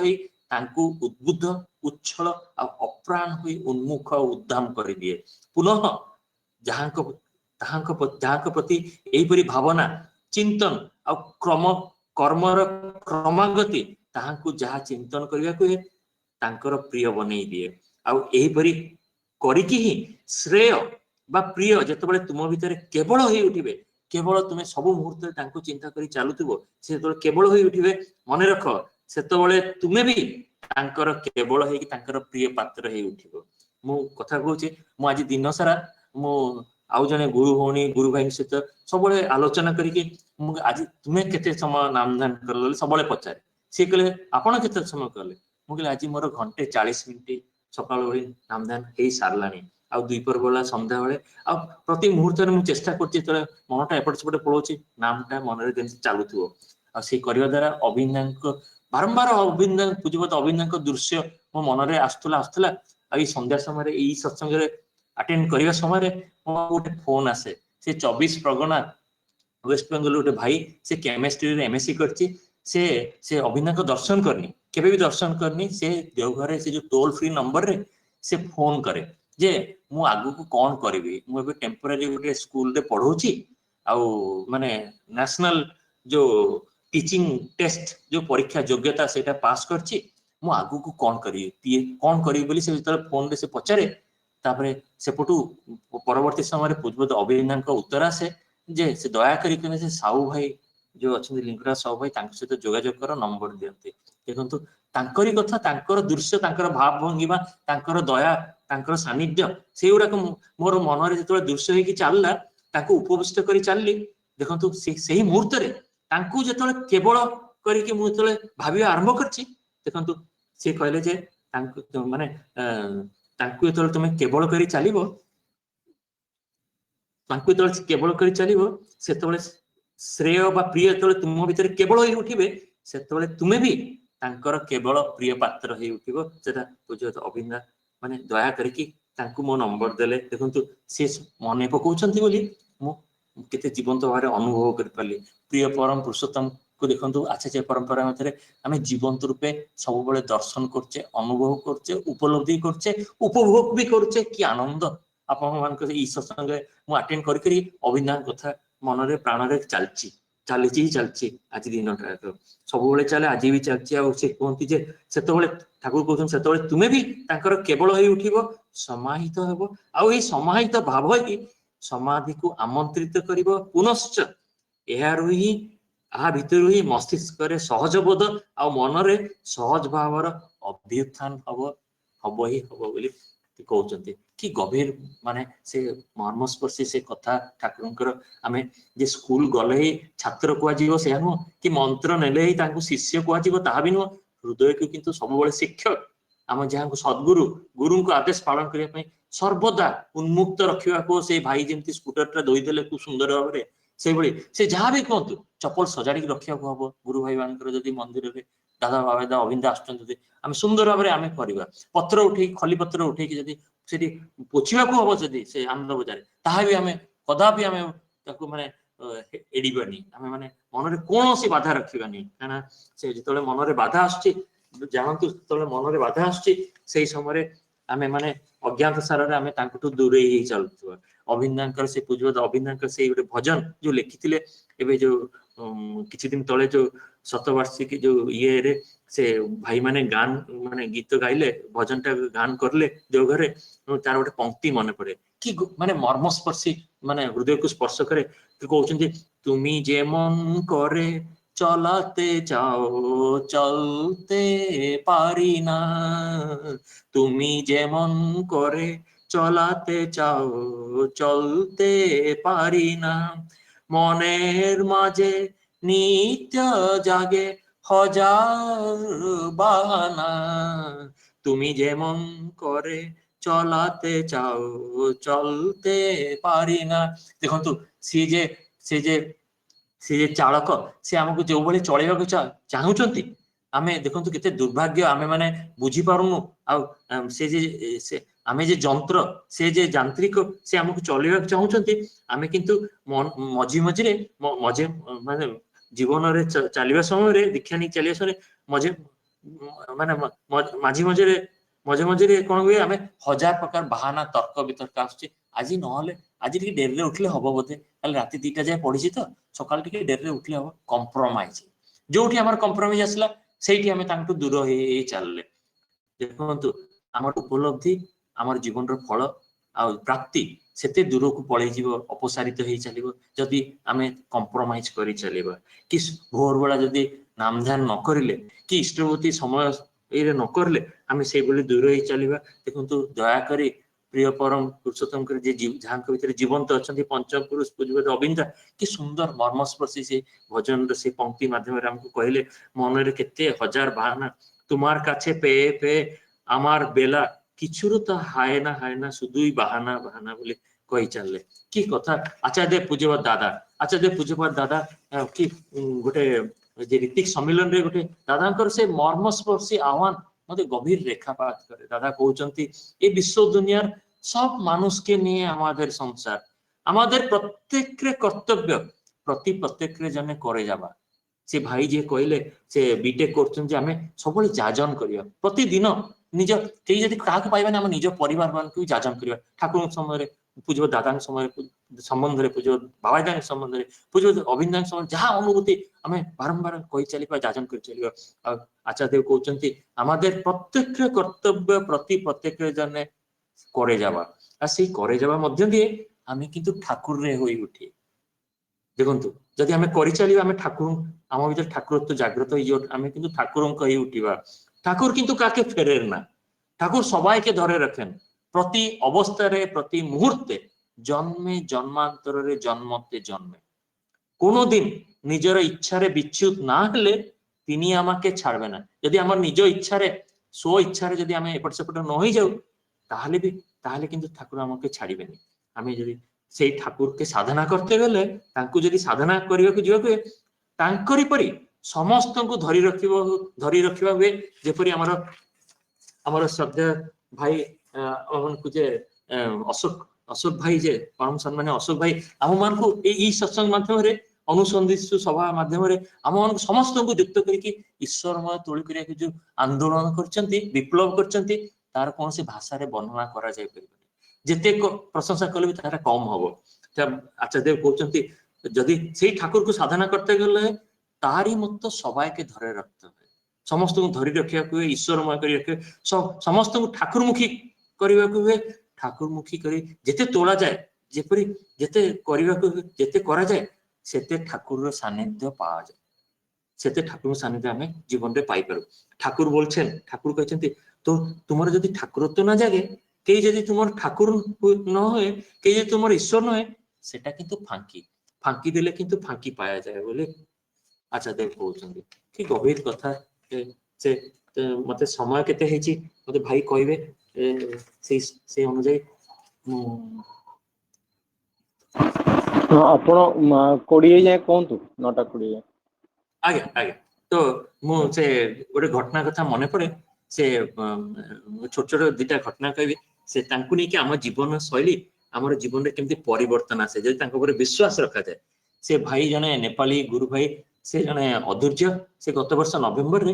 तांकु उद्बुद्ध उच्छल आ अप्राण हुई उन्मुख उद्दाम कर दिए पुनः जहां प्रति एपरी भावना चिंतन आ क्रम कर्मर क्रमागति ताहांकु जहा चिंतन करबा को तांकर प्रिय बनै दिए आ एपरी करिकि ही श्रेय बा प्रिय जेतबेले तुम भितर केवल होई उठिबे केवल तुमे सब मुहूर्त तांको चिंता करी चालुथिबो से तो केवल होई उठिबे मन रख सेतबेले तुमे भी तांकर केवल होई तांकर प्रिय पात्र होई उठिबो मु कथा कहूची मु आज दिन सारा मु आउ जने गुरु भौणी गुरु भाई सहित सब आलोचना करके आज तुम्हें केते समय नामदान कर सब पचारे सी कहले आपण केते समय कले मुझे आज मोर घंटे 40 मिनिट सका नामदान हो सारानी आउ दुईपर बेला सन्ध्या बेले आ प्रति मुहूर्त में चेष्टा कर मनटा एपट सेपटे पलाऊँ नामटा मन में चलुव आ द्वारा अभिज्ञा बारंबार अभिज्ञा पूजपत अभिज्ञा दृश्य मो मन में आसूला आ संध्या समय यही सत्संग अटेंड करने समय गोटे फोन आसे से 24 परगना वेस्ट बेंगल गोटे भाई से केमिस्ट्री एमएससी करछि से अभिज्ञा को दर्शन करनी केबे भी दर्शन करनी से देवघर से जो टोल फ्री नंबर रे से फोन करे जे मु आगु को कौन करी मुझे टेम्पोरारी गोटे स्कूल रे पढ़ौछि आउ माने नेशनल जो टीचिंग टेस्ट जो परीक्षा योग्यता सेटा पास करछि मु आगु को कौन करी बोली से फोन रे से पचारे तापरे सेपटू परवर्ती समय पूजपत अभिज्ञा उत्तर आसे जे से दया करी से साहू भाई जो अच्छा लिंगराज साहू भाई सहित जोगाजोग कर नंबर दियंते देखो तांकरी कथा तांकर दृश्य तांकर भाव भंगिमा तांकर दया तांकर सानिध्य से गुड़ाक मोर मन में जो दृश्य होगी चलला तांको उपविष्ट करी चलली देखो से मुहूर्त तांको जो केवल करके मुझे भाव आरंभ करछि देखो सी कहले जे माने तांको जो तुम केवल करी चलिबो तांको जो केवल करी चलिबो सेतबेले श्रेय बा प्रिय जो तुम भीतर केवल होई उठिबे सेतबेले तुमे भी तांकर केवल प्रिय पात्र होई उठिबो सेटा बुझो अभिज्ञा माने दया करके तांको मो नंबर देले देखंतु से मने पकाउछंती बोली मु केते जीवंत भारे अनुभव कर पाली प्रिय परम पुरुषोत्तम को देखंतु आचार्य परंपरा मते आमे जीवंत रूपे सब बेले दर्शन करछे अनुभव करछे उपलब्धि करछे उपभोग भी करछे कि आनंद आपण मानक ई सत्संग मु अटेंड करी करी अभिज्ञा कथा मन रे प्राण रे चलची आज दिनटा सब बेले चले आज भी चलची आ से कहती जे सेतबेले ठाकुर कहउछन सेतबेले तुमे भी तांकर केवल होई उठिबो समाहित हेबो आ एई समाहित भाव ही समाधि को आमंत्रित करिबो पुनश्च एहारु ही आ भितर ही मस्तिष्क रे सहज बोध आ मन रे सहज भावर अभ्युत्थान हबो ही हबो बोली कहउछन्ती कि गभीर माने से मर्मस्पर्शी से कथा ठाकुरंकर आमे जे स्कूल गले ही छात्र को आजीव से नु कि मंत्र नेले ही तांको शिष्य को आजीव ता भी नु हृदय को किंतु सब बेले शिक्षक आम जहाँ को सद्गुरु गुरु को आदेश पालन करने सर्वदा उन्मुक्त रखा को से भाई जमी स्कूटर दोई देले खूब सुंदर भाव में से भाई से जहाँ भी कहतु चपल सजाड़ी रखा हम गुरु भाई मान मंदिर में दादा बाबा अभिंदा आम सुंदर भाव में आम कर पत्र उठे खली पत्र उठे जदि पोछा हम जदि से आनंद बजार ताहा भी आम कदापि आम माने एड़बानी आम माने मन में कौन सी बाधा रखानी क्या से जो मन में बाधा आसुची जानतु जो मन में बाधा आसुची से समय आम माने अज्ञात सारे आम दूरे ही चलुवा अभिज्ञा से पूजबत अभिज्ञा से गोटे भजन जो लिखी एवं जो किछि दिन तले जो शतवार्षिकी जो ये रे से भाई माने गान माने गीत गाइले भजन टा गान करले देवघर तार गोटे पंक्ति मन पड़े कि माने मर्मस्पर्शी माने हृदय को स्पर्श करे कहते तुमी जे मन करे चलाते जाओ चलते पारी ना तुमी जे मन करे चलाते जाओ चलते पारी ना मनेर माझे नित्य जागे हजार बाहाना तुमी जेमन करे चलाते चाओ चलते पारी ना देखो सी जे चालक सी आमको जो भाई चलवाक चाहूँगी आमे देखो केते दुर्भाग्य आमे माने बुझी पारुनु आ से आमे जे जंत्र से जे यांत्रिक से आमको चलवाक चाहूँगी आमे किंतु मझी मझे मझे माने जीवन रे चलवा समय दीक्षा नहीं चलिया समय मझे ମାନେ ମଝି ମଝିରେ କଣ ହୁଏ, ଆମେ ହଜାର ପ୍ରକାର ବାହାନା ତର୍କ ବିତର୍କ ଆସୁଛି। ଆଜି ନହେଲେ ଆଜି ଟିକେ ଡେରିରେ ଉଠିଲେ ହବ ବୋଧେ, କାଲି ରାତି 2ଟା ଯାଏ ପଢିଛି ତ ସକାଳେ ଟିକେ ଡେରିରେ ଉଠିଲେ ହବ। କମ୍ପ୍ରମାଇଜ, ଯୋଉଠି ଆମର କମ୍ପ୍ରମାଇଜ ଆସିଲା ସେଇଠି ଆମେ ତାଙ୍କଠୁ ଦୂର ହେଇ ଚାଲିଲେ। ଦେଖନ୍ତୁ ଆମର ଉପଲବ୍ଧି, ଆମର ଜୀବନର ଫଳ ଆଉ ପ୍ରାପ୍ତି ସେତେ ଦୂରକୁ ପଳେଇ ଯିବ, ଅପସାରିତ ହେଇ ଚାଲିବ ଯଦି ଆମେ କମ୍ପ୍ରମାଇଜ କରି ଚାଲିବା। କି ଭୋର ବେଳା ଯଦି ନାମ ଧ୍ୟାନ ନ କରିଲେ କି ଇଷ୍ଟବତୀ ସମୟ ଏଇରେ ନ କରିଲେ ଆମେ ସେଇଭଳି ଦୂର ହେଇ ଚାଲିବା। ଦେଖନ୍ତୁ ଦୟାକରି ପ୍ରିୟ ପରମ ପୁରୁଷୋତ୍ତମଙ୍କର ଯାହାଙ୍କ ଭିତରେ ଜୀବନ୍ତ ଅଛନ୍ତି ପଞ୍ଚମ ପୁରୁଷ ପୂଜ୍ୟପାଦ ଅବିନ୍ଦ, କି ସୁନ୍ଦର ମର୍ମସ୍ପର୍ଶୀ ସେ ଭଜନର ସେ ପଂକ୍ତି ମାଧ୍ୟମରେ ଆମକୁ କହିଲେ, ମନରେ କେତେ ହଜାର ବାହାନା ତୁମାর কাছে পেয়ে পেয়ে আমার বেলা কিছুরও তো হায় না শুধুই বাহানা বাহানা বলে কই চাললে। কি কথা আচার্যদেব ପୂଜ୍ୟପାଦ ଦାଦା, ଆଚାର୍ୟଦେବ ପୂଜ୍ୟପାଦ ଦାଦା କି ଗୋଟେ যে ঋত্বিক সম্মিলନରେ ଗୋଟେ দাদাଙ୍କର ସେ মর্মস্পর্শী আহ্বান মতে গভীর রেখাপাত করে। দাদা কହୁଛନ୍ତି এই বিশ্ব দুনিয়ার সব মানুষকে নিয়ে আমাদের সংসার, আমাদের প্রত্যেকের কর্তব্য প্রতি প্রত্যেকরে জনে করে যাবা। ସେ ଭାଇ ଯିଏ କହିଲେ ସେ ବିଟେକ୍ କରୁଛନ୍ତି ଯେ ଆମେ ସବୁବେଳେ ଯାଜନ କରିବା ପ୍ରତିଦିନ, ନିଜ କେହି ଯଦି କାହାକୁ ପାଇବାନି ଆମ ନିଜ ପରିବାର ମାନଙ୍କୁ ବି ଯାଜନ କରିବା। ଠାକୁରଙ୍କ ସମୟରେ ପୂଜ୍ୟ ଦାଦାଙ୍କ ସମୟରେ ସମ୍ବନ୍ଧରେ, ପୂଜ୍ୟ ବାବାଜାଙ୍କ ସମ୍ବନ୍ଧରେ, ପୂଜ୍ୟ ଅଭିନ୍ଦାଙ୍କ ସମୟରେ ଯାହା ଅନୁଭୂତି ଆମେ ବାରମ୍ବାର କହି ଚାଲିବା, ଯାଜନ କରି ଚାଲିବା। ଆଉ ଆଚାର୍ୟଦେବ କହୁଛନ୍ତି আমাদের প্রত্যেকের কর্তব্য প্রতি প্রত্যেকের জন্য করে যাওয়া। আর সেই করে যাওয়া মধ্য দিয়ে আমি কিন্তু ঠাকুরে হয়ে উঠি। দেখন্তু যদি আমি କରି ଚାଲିବା ଆମେ ଠାକୁର, ଆମ ଭିତରେ ଠାକୁରତ୍ୱ ଜାଗ୍ରତ ହେଇଯିବ, ଆମେ কিন্তু ଠାକୁରଙ୍କ ହେଇ ଉଠିବା। ঠাকুর কিন্তু কাকে ফেরেন না, ঠাকুর সবাইকে ধরে রাখেন প্রতি অবস্থারে প্রতি মুহূর্তে, জন্মে জন্মান্তরে জন্মতে জন্মে। কোনোদিন নিজের ইচ্ছারে বিচ্যুত না হলে তিনি আমাকে ছাড়বে না। যদি আমার নিজ ইচ্ছারে স্ব ইচ্ছারে যদি আমি এপট সেপট ন হয়ে যাও তাহলে কিন্তু ঠাকুর আমাকে ছাড়িবেনি। আমি যদি সেই ঠাকুরকে সাধনা করতে গেলে, তাଙ୍କୁ যদি ସାଧନା କରିବାକୁ ଯିବାକୁ ହୁଏ ତାଙ୍କରି ପରି ସମସ୍ତଙ୍କୁ ଧରି ରଖିବା ହୁଏ। ଯେପରି ଆମର ଶ୍ରଦ୍ଧେୟ ଭାଇ ପୂଜ୍ୟ ଅଶୋକ ଭାଇ ଯେ ପରମ ସମ୍ମାନୀୟ ଅଶୋକ ଭାଇ ଆମମାନଙ୍କୁ ଏଇ ସତ୍ସଙ୍ଗ ମାଧ୍ୟମରେ, ଅନୁସନ୍ଧିତ୍ସୁ ସଭା ମାଧ୍ୟମରେ ଆମମାନଙ୍କୁ ସମସ୍ତଙ୍କୁ ଯୁକ୍ତ କରିକି ଈଶ୍ୱରମୟ ତୋଳି କରିବାକୁ ଯୋଉ ଆନ୍ଦୋଳନ କରିଛନ୍ତି, ବିପ୍ଳବ କରିଛନ୍ତି, ତାର କୌଣସି ଭାଷାରେ ବର୍ଣ୍ଣନା କରାଯାଇ ପାରିବନି। ଯେତେ ପ୍ରଶଂସା କଲେ ବି ତାହାର କମ ହବ। ଆଚାର୍ୟଦେବ କହୁଛନ୍ତି ଯଦି ସେଇ ଠାକୁରକୁ ସାଧନା করতে গেলে তারই মতো সবাইকে ধরে রাখতে হবে, ସମସ୍ତଙ୍କୁ ଧରି ରଖିବାକୁ ହୁଏ, ଈଶ୍ୱରମୟ କରି ରଖିବେ, ସମସ୍ତଙ୍କୁ ଠାକୁରମୁଖୀ କରିବାକୁ ହୁଏ। ଠାକୁରମୁଖୀ କରି ଯେତେ ତୋଳାଯାଏ, ଯେପରି ଯେତେ କରିବାକୁ ଯେତେ କରାଯାଏ ସେତେ ଠାକୁରର ସାନ୍ନିଧ୍ୟ ପାওয়া সেতে ঠাকুর সান্নিধ্য আমি জীবনে পাইপারু। ঠাকুর বলছেন, ঠাকুর କହିଛନ୍ତି তো তোমার যদি ঠাকুরত্ব না জাগে, কেই যদি তোমার ঠাকুর ন হয়ে, কেই যদি তোমার ঈশ্বর নয়, সেটা কিন্তু ফাঁকি দেলে কিন্তু ফাঁকি পাওয়া যায় বলে আচার্যদেব কହୁଛନ୍ତି। কি গভীর কথা। ସେ মতে সময় কেতে ହେଇଛି মতে ভাই কইবে, সেই অনুযায়ী ଆପଣ 20 ଯାଏ କୁହନ୍ତୁ, 9ଟା 20 ଯାଏ। ଆଜ୍ଞା ଆଜ୍ଞା। ତ ମୁଁ ସେ ଗୋଟେ ଘଟଣା କଥା ମନେ ପଡେ, ସେ ଛୋଟ ଛୋଟ 2ଟା ଘଟଣା କହିବି, ସେ ତାଙ୍କୁ ନେଇକି ଆମ ଜୀବନ ଶୈଳୀ, ଆମର ଜୀବନରେ କେମିତି ପରିବର୍ତ୍ତନ ଆସେ ଯଦି ତାଙ୍କ ଉପରେ ବିଶ୍ୱାସ ରଖାଯାଏ। ସେ ଭାଇ ଜଣେ ନେପାଳୀ ଗୁରୁ ଭାଇ, ସେ ଜଣେ ଅଧୈର୍ଯ୍ୟ। ସେ ଗତ ବର୍ଷ ନଭେମ୍ବରରେ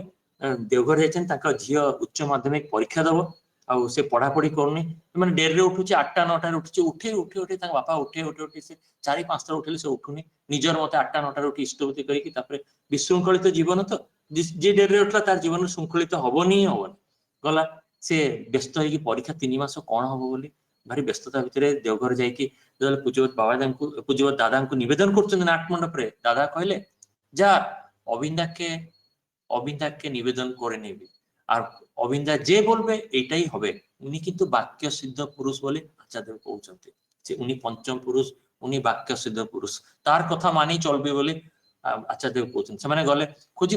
ଦେଓଘର ଯାଇଛନ୍ତି, ତାଙ୍କ ଝିଅ ଉଚ୍ଚ ମାଧ୍ୟମିକ ପରୀକ୍ଷା ଦବ, ଆଉ ସେ ପଢାପଢି କରୁନି, ମାନେ ଡେରିରେ ଉଠୁଛି, 8ଟା 9ଟାରେ ଉଠୁଛି, ଉଠେଇ ତାଙ୍କ ବାପା ଉଠେଇ ସେ 4-5ଟା ଉଠିଲେ ସେ ଉଠୁନି। ନିଜର ମତେ 8ଟା 9ଟାରେ ଉଠି ଇଷ୍ଟବତୀ କରିକି, ତାପରେ ବିଶୃଙ୍ଖଳିତ ଜୀବନ ତ ଯିଏ ଡେରିରେ ଉଠିଲା ତାର ଜୀବନ ଶୃଙ୍ଖଳିତ ହବନି ଗଲା। ସେ ବ୍ୟସ୍ତ ହେଇକି ପରୀକ୍ଷା 3 ମାସ କଣ ହବ ବୋଲି ଭାରି ବ୍ୟସ୍ତତା ଭିତରେ ଦେଓଘର ଯାଇକି ଯେତେବେଳେ ପୂଜ୍ୟବତ ଦାଦାଙ୍କୁ ନିବେଦନ କରୁଛନ୍ତି নাট মণ্ডপে, দাদা କହିଲେ যা অবিন্দাকে নিবেদন করে নেবে, আর অবিন্দা যে বলবে এটাই হবে। উনি কিন্তু বাক্য সিদ্ধ পুরুষ বলে আচার্যদেব কହୁଛନ୍ତି যে উনি পঞ্চম পুরুষ, উনি বাক্য সিদ্ধ পুরুষ, তার কথা মানি চলবে বলে ଆଚାର୍ୟଦେବ କହୁଛନ୍ତି। ସେମାନେ ଗଲେ ଖୋଜି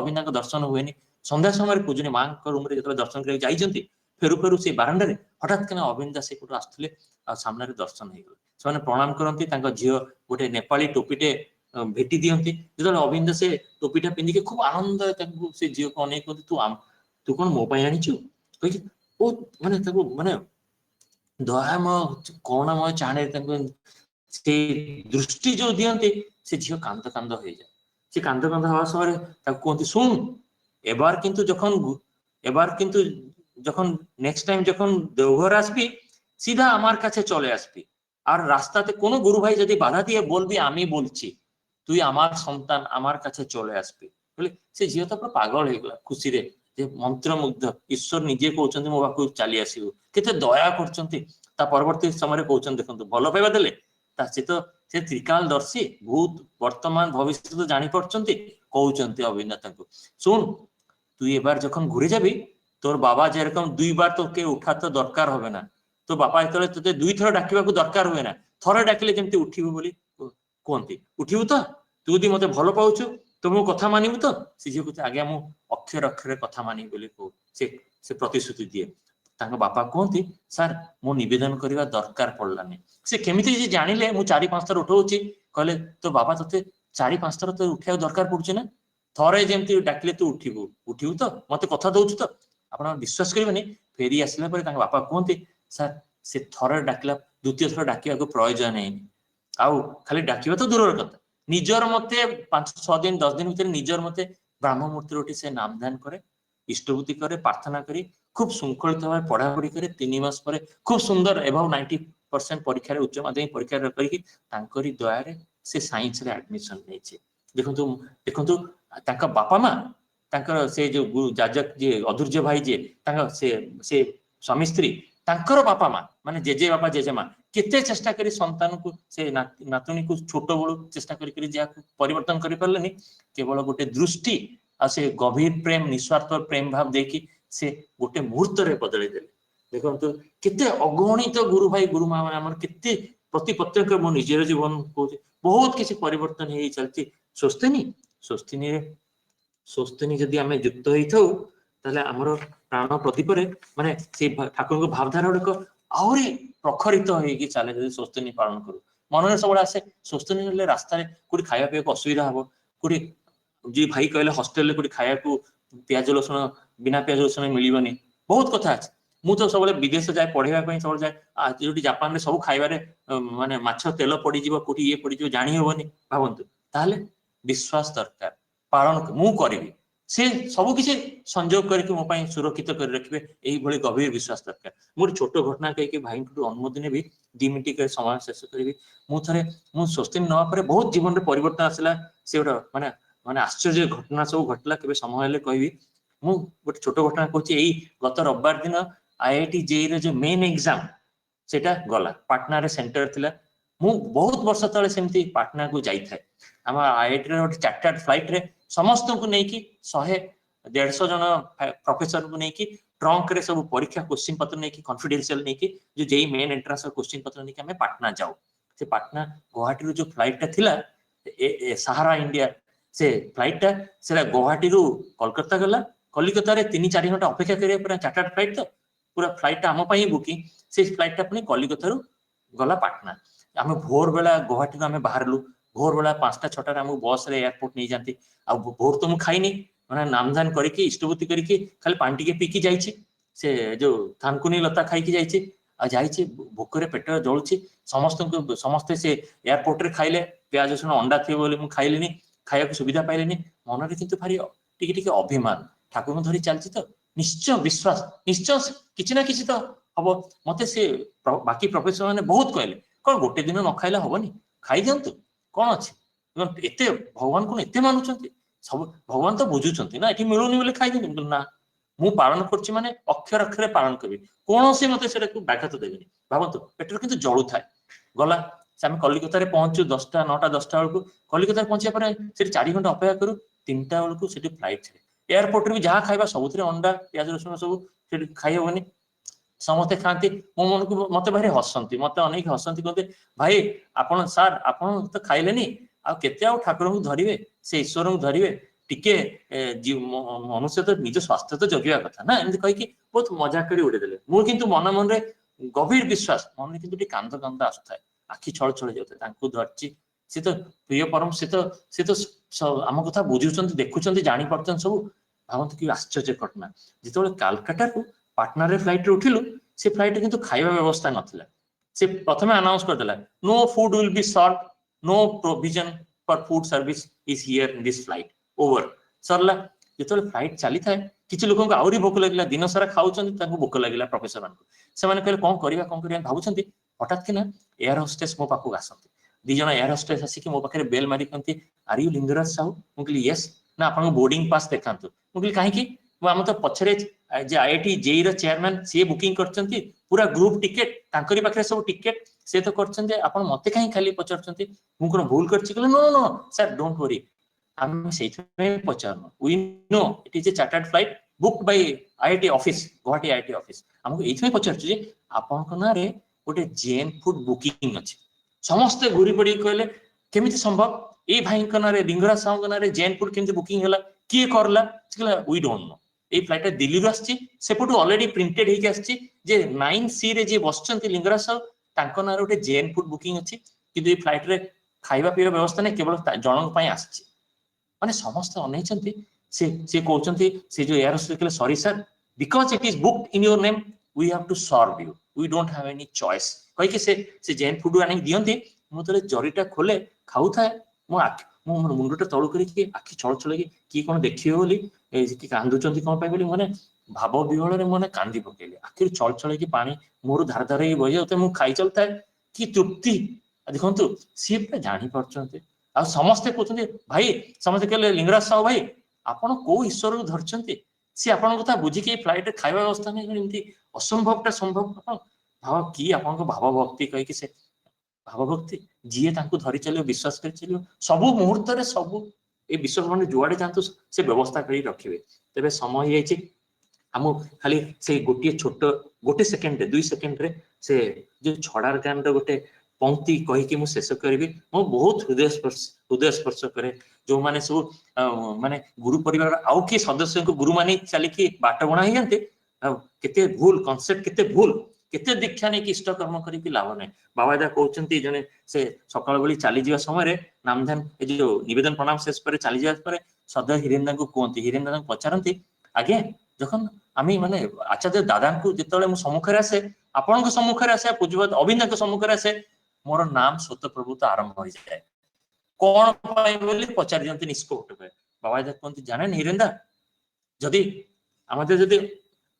ଅବିନ୍ଦାଙ୍କ ଦର୍ଶନ ହୁଏନି। ସନ୍ଧ୍ୟା ସମୟରେ ପୂଜନୀ ମାଙ୍କ ରୁମରେ ଯେତେବେଳେ ଦର୍ଶନ କରିବାକୁ ଯାଇଛନ୍ତି, ଫେରୁ ସେ ବାରଣ୍ଡାରେ ହଠାତ୍ କିନା ଅବିନ୍ଦା ସେପଟୁ ଆସୁଥିଲେ, ଆଉ ସାମ୍ନାରେ ଦର୍ଶନ ହେଇଗଲେ। ସେମାନେ ପ୍ରଣାମ କରନ୍ତି, ତାଙ୍କ ଝିଅ ଗୋଟେ ନେପାଳୀ ଟୋପିଟେ ଭେଟି ଦିଅନ୍ତି। ଯେତେବେଳେ ଅବିନ୍ଦା ସେ ଟୋପିଟା ପିନ୍ଧିକି ଖୁବ ଆନନ୍ଦ, ତାଙ୍କୁ ସେ ଝିଅକୁ ଅନେଇ କୁହନ୍ତି ତୁ କଣ ମୋ ପାଇଁ ଆଣିଛୁ କହିକି, ବହୁତ ମାନେ ତାକୁ ମାନେ ଦୟାମୟ କରୁଣାମୟ ଚାହାଣୀରେ ତାଙ୍କୁ ସେ ଦୃଷ୍ଟି ଯୋଉ ଦିଅନ୍ତି, ସେ ଝିଅ କାନ୍ଦ ହେଇଯାଏ। ସେ କାନ୍ଦ ହେବା ସମୟରେ ତାକୁ କୁହନ୍ତି ଶୁଣୁ, এবার কিন্তু যখন নেক্সট টাইম যখন দেওঘর আসবি সিধা আমার কাছে চলে আসবি, আর রাস্তাতে কোনো গুরু ভাই যদি বাধা দিয়ে বলবি আমি বলছি তুই আমার সন্তান আমার কাছে চলে আসবি বলে ସେ ଝିଅ ତ ପୁରା ପାଗଳ ହେଇଗଲା ଖୁସିରେ, ଯେ ମନ୍ତ୍ରମୁଗ୍ଧ ଈଶ୍ୱର ନିଜେ କହୁଛନ୍ତି ମୋ ପାଖକୁ ଚାଲି ଆସିବୁ, କେତେ ଦୟା କରୁଛନ୍ତି। ତା ପରବର୍ତ୍ତୀ ସମୟରେ କହୁଛନ୍ତି ଦେଖନ୍ତୁ ଭଲ ପାଇବା ଦେଲେ ସେ ତ୍ରିକାଳଦର୍ଶୀ ଭୂତ ବର୍ତ୍ତମାନ ভবিষ্যৎ ଜାଣିପାରୁଛନ୍ତି, କହୁଛନ୍ତି অভিনেতাଙ୍କୁ শুন তুই এবার যখন ঘুরে যাবি তোর বাবা যেরকম 2বার তোকে উঠাতে দরকার হবে না, তো বাপা যেତେବେଳେ তোতে 2 ଥର ডাকিବାକୁ ଦରକାର ହୁଏ ନା, ଥରେ ডাକିଲେ ଯେମିତି ଉଠିବୁ ବୋଲି କୁହନ୍ତି, ଉଠିବୁ ତ ତୁ ଯଦି ମତେ ଭଲ ପାଉଛୁ ତ ମୁଁ କଥା ମାନିବୁ ତ? ସେ ଝିଅ କହୁଛି ଆଜ୍ଞା ମୁଁ ଅକ୍ଷର ଅକ୍ଷରେ କଥା ମାନିବି ବୋଲି କହୁ ସେ ପ୍ରତିଶ୍ରୁତି ଦିଏ। ତାଙ୍କ ବାପା କୁହନ୍ତି ସାର୍ ମୁଁ ନିବେଦନ କରିବା ଦରକାର ପଡିଲାନି। ସେ କେମିତି ଯେ ଜାଣିଲେ ମୁଁ 4-5 ଥର ଉଠଉଛି, କହିଲେ ତୋ ବାବା ତତେ 4-5 ଥର ତ ଉଠିବାକୁ ଦରକାର ପଡୁଛି ନା, ଥରେ ଯେମିତି ଡାକିଲେ ତୁ ଉଠିବୁ ତ, ମତେ କଥା ଦଉଛୁ ତ? ଆପଣ ବିଶ୍ୱାସ କରିବେନି, ଫେରି ଆସିଲା ପରେ ତାଙ୍କ ବାପା କୁହନ୍ତି ସାର୍ ସେ ଥରେ ଡାକିଲା, ଦ୍ୱିତୀୟ ଥର ଡାକିବାକୁ ପ୍ରୟୋଜନ ହେଇନି, ଆଉ ଖାଲି ଡାକିବା ତ ଦୂରର କଥା, ନିଜର ମତେ 5-6 ଦିନ 10 ଦିନ ଭିତରେ ନିଜର ମତେ ବ୍ରାହ୍ମ ମୂର୍ତ୍ତିରେ ଉଠି ସେ ନାମଧାନ କରେ, ଇଷ୍ଟଭୂତି କରେ, ପ୍ରାର୍ଥନା କରି খুব ଶୃଙ୍ଖଳିତ ଭାବେ ପଢାପଢି କରି 3 ମାସ ପରେ খুব ସୁନ୍ଦର ଏଭାବ 90% ପରୀକ୍ଷାରେ ଉଚ୍ଚ ମାଧ୍ୟମିକ ପରୀକ୍ଷାରେ କରିକି ତାଙ୍କରି ଦୟାରେ ସେ ସାଇନ୍ସରେ ଆଡମିସନ ନେଇଛି। ଦେଖନ୍ତୁ ଦେଖନ୍ତୁ ତାଙ୍କ ବାପା ମା, ତାଙ୍କର ସେ ଯୋଉ ଯାଜକ ଯିଏ ଅଧୁର୍ଯ୍ୟ ଭାଇ ଯିଏ ତାଙ୍କ ସେ ସ୍ୱାମୀ ସ୍ତ୍ରୀ, ତାଙ୍କର ବାପା ମା ମାନେ ଜେଜେ ବାପା ଜେଜେ ମା କେତେ ଚେଷ୍ଟା କରି ସନ୍ତାନକୁ ସେ ନାତୁଣୀକୁ ଛୋଟ ବେଳୁ ଚେଷ୍ଟା କରି ଯାହାକୁ ପରିବର୍ତ୍ତନ କରିପାରିଲେନି, କେବଳ ଗୋଟେ ଦୃଷ୍ଟି ଆଉ ସେ ଗଭୀର ପ୍ରେମ ନିଃସ୍ୱାର୍ଥ ପ୍ରେମ ଭାବ ଦେଇକି ସେ ଗୋଟେ ମୁହୂର୍ତ୍ତରେ ବଦଳେଇ ଦେଲେ। ଦେଖନ୍ତୁ କେତେ ଅଗଣିତ ଗୁରୁ ଭାଇ ଗୁରୁ ମା ମାନେ ଆମର କେତେ ପ୍ରତି ପ୍ରତ୍ୟକ୍ଷ ମୋ ନିଜର ଜୀବନ କହୁଛି ବହୁତ କିଛି ପରିବର୍ତ୍ତନ ହେଇ ଚାଲିଛି। ସ୍ୱସ୍ତିନୀ ଯଦି ଆମେ ଯୁକ୍ତ ହେଇଥାଉ ତାହେଲେ ଆମର ପ୍ରାଣ ପ୍ରଦୀପରେ ମାନେ ସେ ଠାକୁରଙ୍କ ଭାବଧାରା ଗୁଡିକ ଆହୁରି ପ୍ରଖରିତ ହେଇକି ଚାଲେ ଯଦି ସ୍ୱସ୍ତିନୀ ପାଳନ କରୁ। ମନରେ ସବୁବେଳେ ଆସେ ସ୍ୱସ୍ତିନୀ ହେଲେ ରାସ୍ତାରେ କୋଉଠି ଖାଇବା ପିଇବାକୁ ଅସୁବିଧା ହବ, କୋଉଠି ଯିଏ ଭାଇ କହିଲେ ହଷ୍ଟେଲରେ କୋଉଠି ଖାଇବାକୁ ପିଆଜ ରସୁଣ ବିନା ପିଆଜ ରସୁଣ ମିଳିବନି, ବହୁତ କଥା ଅଛି। ମୁଁ ତ ସବୁବେଳେ ବିଦେଶ ଯାଏ ପଢିବା ପାଇଁ, ସବୁବେଳେ ଯାଏ ଯୋଉଠି ଜାପାନରେ ସବୁ ଖାଇବାରେ ମାନେ ମାଛ ତେଲ ପଡିଯିବ, କୋଉଠି ଇଏ ପଡିଯିବ ଜାଣି ହବନି, ଭାବନ୍ତୁ ତାହେଲେ ବିଶ୍ୱାସ ଦରକାର, ପାଳନ ମୁଁ କରିବି, ସେ ସବୁ କିଛି ସଂଯୋଗ କରିକି ମୋ ପାଇଁ ସୁରକ୍ଷିତ କରି ରଖିବେ, ଏଇଭଳି ଗଭୀର ବିଶ୍ୱାସ ଦରକାର। ମୁଁ ଗୋଟେ ଛୋଟ ଘଟଣା କହିକି ଭାଇଙ୍କଠୁ ଅନୁମତି ନେବି, 2 ମିନିଟ ସମୟ ଶେଷ କରିବି। ମୁଁ ସ୍ୱସ୍ତିନୀ ନେବା ପରେ ବହୁତ ଜୀବନରେ ପରିବର୍ତ୍ତନ ଆସିଲା, ସେ ଗୋଟେ ମାନେ ଆଶ୍ଚର୍ଯ୍ୟ ଘଟଣା ସବୁ ଘଟିଲା, କେବେ ସମୟ ହେଲେ କହିବି। ମୁଁ ଗୋଟେ ଛୋଟ ଘଟଣା କହୁଛି, ଏଇ ଗତ ରବିବାର ଦିନ IIT JEE ର ଯୋଉ ମେନ୍ ଏକ୍ସାମ ସେଟା ଗଲା, ପାଟନାରେ ସେଣ୍ଟର ଥିଲା। ମୁଁ ବହୁତ ବର୍ଷ ତଳେ ସେମିତି ପାଟନାକୁ ଯାଇଥାଏ, ଆମ IIT ର ଗୋଟେ ଚାର୍ଟର୍ଡ ଫ୍ଲାଇଟରେ ସମସ୍ତଙ୍କୁ ନେଇକି 100-150 ଜଣ ପ୍ରଫେସରଙ୍କୁ ନେଇକି ଟ୍ରଙ୍କରେ ସବୁ ପରୀକ୍ଷା କୋଶ୍ଚିନ୍ ପତ୍ର ନେଇକି କନଫିଡେନ୍ସିଆଲ ନେଇକି ଯୋଉ JEE ମେନ୍ ଏଣ୍ଟ୍ରାନ୍ସ କୋଶ୍ଚିନ୍ ପତ୍ର ନେଇକି ଆମେ ପାଟନା ଯାଉ। ସେ ପାଟନା ଗୁଆହାଟୀରୁ ଯୋଉ ଫ୍ଲାଇଟଟା ଥିଲା ସାହାରା ଇଣ୍ଡିଆ, ସେ ଫ୍ଲାଇଟଟା ସେଟା ଗୁଆହାଟୀରୁ କୋଲକାତା ଗଲା, କଲିକତାରେ 3-4 ଘଣ୍ଟା ଅପେକ୍ଷା କରିବା ପୁରା ଚାର୍ଟର୍ଡ ଫ୍ଲାଇଟ ତ ପୁରା ଫ୍ଲାଇଟଟା ଆମ ପାଇଁ ବୁକିଂ, ସେଇ ଫ୍ଲାଇଟଟା ପୁଣି କଲିକତାରୁ ଗଲା ପାଟନା। ଆମେ ଭୋର ବେଳା ଗୁଆହାଟୀରୁ ଆମେ ବାହାରିଲୁ, ଭୋର ବେଳା 5ଟା-6ଟାରେ ଆମକୁ ବସରେ ଏୟାରପୋର୍ଟ ନେଇଯାନ୍ତି। ଆଉ ଭୋର ତ ମୁଁ ଖାଇନି, ମାନେ ନାମଧାନ କରିକି ଇଷ୍ଟଭୂତି କରିକି ଖାଲି ପାଣି ଟିକେ ପିଇକି ଯାଇଛି, ସେ ଯୋଉ ଥାନକୁନି ଲତା ଖାଇକି ଯାଇଛି, ଆଉ ଯାଇଛି ଭୋକରେ ପେଟ ଜଳୁଛି। ସମସ୍ତେ ସେ ଏୟାରପୋର୍ଟରେ ଖାଇଲେ ପିଆଜ ରସୁଣ ଅଣ୍ଡା ଥିବ ବୋଲି ମୁଁ ଖାଇଲିନି, ଖାଇବାକୁ ସୁବିଧା ପାଇଲିନି। ମନରେ କିନ୍ତୁ ଭାରି ଟିକେ ଟିକେ ଅଭିମାନ, ଠାକୁରଙ୍କୁ ଧରି ଚାଲିଛି ତ ନିଶ୍ଚୟ ବିଶ୍ୱାସ, ନିଶ୍ଚୟ କିଛି ନା କିଛି ତ ହବ। ମତେ ସେ ବାକି ପ୍ରଫେସର ମାନେ ବହୁତ କହିଲେ, କଣ ଗୋଟେ ଦିନ ନ ଖାଇଲେ ହବନି, ଖାଇଦିଅନ୍ତୁ କଣ ଅଛି, ଏତେ ଭଗବାନ କଣ ଏତେ ମାନୁଛନ୍ତି, ସବୁ ଭଗବାନ ତ ବୁଝୁଛନ୍ତି ନା ଏଠି ମିଳୁନି ବୋଲି ଖାଇଦିଅନ୍ତୁ। ନା, ମୁଁ ପାଳନ କରୁଛି ମାନେ ଅକ୍ଷର ଅକ୍ଷରେ ପାଳନ କରିବି, କୌଣସି ମତେ ସେଟାକୁ ବ୍ୟାଘାତ ଦେବିନି। ଭାବନ୍ତୁ ପେଟରେ କିନ୍ତୁ ଜଳୁଥାଏ। ଗଲା ଆମେ କଲିକତାରେ ପହଞ୍ଚୁ 9ଟା-10ଟା ବେଳକୁ, କଲିକତାରେ ପହଞ୍ଚିବା ପରେ ସେଠି 4 ଘଣ୍ଟା ଅପେକ୍ଷା କରୁ, 3ଟା ବେଳକୁ ସେଠି ଫ୍ଲାଇଟ୍ ଥାଏ। ଏୟାରପୋର୍ଟରେ ବି ଯାହା ଖାଇବା ସବୁଥିରେ ଅଣ୍ଡା ପିଆଜ ରସୁଣ ସବୁ, ସେଠି ଖାଇ ହବନି। ସମସ୍ତେ ଖାଆନ୍ତି, ମୋ ମନକୁ ମତେ ଭାରି ହସନ୍ତି, ମତେ ଅନେକ ହସନ୍ତି, କହନ୍ତି ଭାଇ ଆପଣ ସାର୍ ଆପଣ ତ ଖାଇଲେନି, ଆଉ କେତେ ଆଉ ଠାକୁରଙ୍କୁ ଧରିବେ, ସେ ଈଶ୍ୱରଙ୍କୁ ଧରିବେ, ଟିକେ ମନୁଷ୍ୟ ତ ନିଜ ସ୍ୱାସ୍ଥ୍ୟ ତ ଜଗିବା କଥା ନା, ଏମିତି କହିକି ବହୁତ ମଜାକ କରି ଉଡେଇଦେଲେ। ମୁଁ କିନ୍ତୁ ମନରେ ଗଭୀର ବିଶ୍ୱାସ, ମନରେ କିନ୍ତୁ ଟିକେ କାନ୍ଦ ଆସୁଥାଏ, ଆଖି ଛଳ ଛଳ ଯାଉଥାଏ। ତାଙ୍କୁ ଧରିଛି, ସେ ତ ପ୍ରିୟ ପରମ, ସେ ତ ଆମ କଥା ବୁଝୁଛନ୍ତି, ଦେଖୁଛନ୍ତି, ଜାଣିପାରୁଛନ୍ତି ସବୁ। ଭାବନ୍ତୁ କି ଆଶ୍ଚର୍ଯ୍ୟ ଘଟଣା, ଯେତେବେଳେ କାଲକାଟାକୁ ପାଟନାରେ ଫ୍ଲାଇଟରେ ଉଠିଲୁ, ସେ ଫ୍ଲାଇଟରେ କିନ୍ତୁ ଖାଇବା ବ୍ୟବସ୍ଥା ନଥିଲା। ସେ ପ୍ରଥମେ ଆନାଉନ୍ସ କରିଦେଲା, no food will be served, no provision for food service is here in this flight, over, ସରିଲା। जो फ्लाइट चली था किसी लोक आहरी भोक लगे दिन सारा खाऊं भोक लगे प्रोफेसर मान से कहले कौन करवा भावुं हठात कि एयर होस्टेस मो पाखक आसती दीज एयर होस्टेस आसिक मो पाखे बेल मारिक आर यू लिंगराज साहू मुझे येस ना आप बोर्डिंग पास देखा मुझे कहीं आम तो पछरे आईआईटी जेई रो चेयरमैन सी बुकिंग करछंती पूरा ग्रुप टिकेट तांकरी पाखरे सब टिकेट से तो करछंती आपण मते कहीं खाली पचारछंती मु कोन भूल करछि कहले no no sir don't worry हम सेइथमे पचारनो we know it is a chartered flight booked by IIT office Guwahati IIT office हमको एइथमे पचारछु जे आपण को ना रे गोटे जैन फूड बुकिंग अछि समस्त घुरी पड़ी कहले केमिति संभव ए भाई को ना रे लिंगराज साहू को ना रे जैन फूड केमिति बुकिंग होला किए करला we don't know a flight Delhi रू आछि सेपटू ऑलरेडी प्रिंटेड हेके आछि जे 9C रे जे बसचंती लिंगराज साहू तांको ना गोटे जैन फूड बुकिंग अछि किंतु ए फ्लाइट रे खाइबा पीवा व्यवस्था नै केवल जनक पई आछि माने समस्त अनैचंती से कहउचंती से जो एयर होस्टेस कहले sorry sir because it is booked in your name we have to serve you we don't have any choice कहि के से जैन फूड आनी दियंती मु तले जरीटा खोले खाउ थाए मो आखि मो मुंडटा तळु करी के आखि छळ छळ की कोन देखियो बोली कि कांदुचंती कोन पाइ बोली माने भाव विहळ रे माने कांदी पकेली आखि छळ छळ की पानी मोर धार धार ही बहि जाउते मु खाइ चलताए कि तृप्ति देखंतु सी पे जानि परचंती आ समस्त कहते भाई समस्त कहले लिंगराज साहू भाई आपण को ईश्वर धरचंती सी आपण कथा बुझिकी फ्लाइट खाଇବା व्यवस्था नहीं एमती असंभवटा संभव भाव कि आपण भाव भक्ति कहि कि से भाव भक्ति जीए तांको धरि चलियो विश्वास कर चलियो सबु मुहूर्त रे सबु ए विश्व ब्रह्मांड जुआडे जांतु से व्यवस्था करी रखिबे तबे समय होई छि हम खाली से गोटे सेकेंड रे 2 सेकेंड रे से जो छड़ार गान रो गोटे पंक्ति कहि कि मु शेष करबी मो बहुत हृदय स्पर्श करे जो माने सब माने गुरु परिवार आउ के सदस्य को गुरु माने चली कि बाट बणा ही जानते केते भूल कांसेप्ट केते भूल केते दीक्षा ने कि इष्ट कर्म करी कि लाभ नै बाबा दा कहउचंती जने से सकाळ बेली चली जीवा समय रे नामधान ए जो निवेदन प्रणाम शेष पर चली जीवा पर सदा हिरेंद्र को कहंती हिरेंद्र को पचारंती आगे जखन आमी माने आचार्य दादा को जेतले मु सम्मुख रे आसे आपन को सम्मुख रे आसे पूज्यवत अभिनव को सम्मुख रे आसे मोर नाम स्वत प्रभुता आरंभ हो जाए कौन पाई बोली पचार दियंती निष्पक्ष पे बाबा दा कहंती जाने हिरेंद्र जदि आमते जदि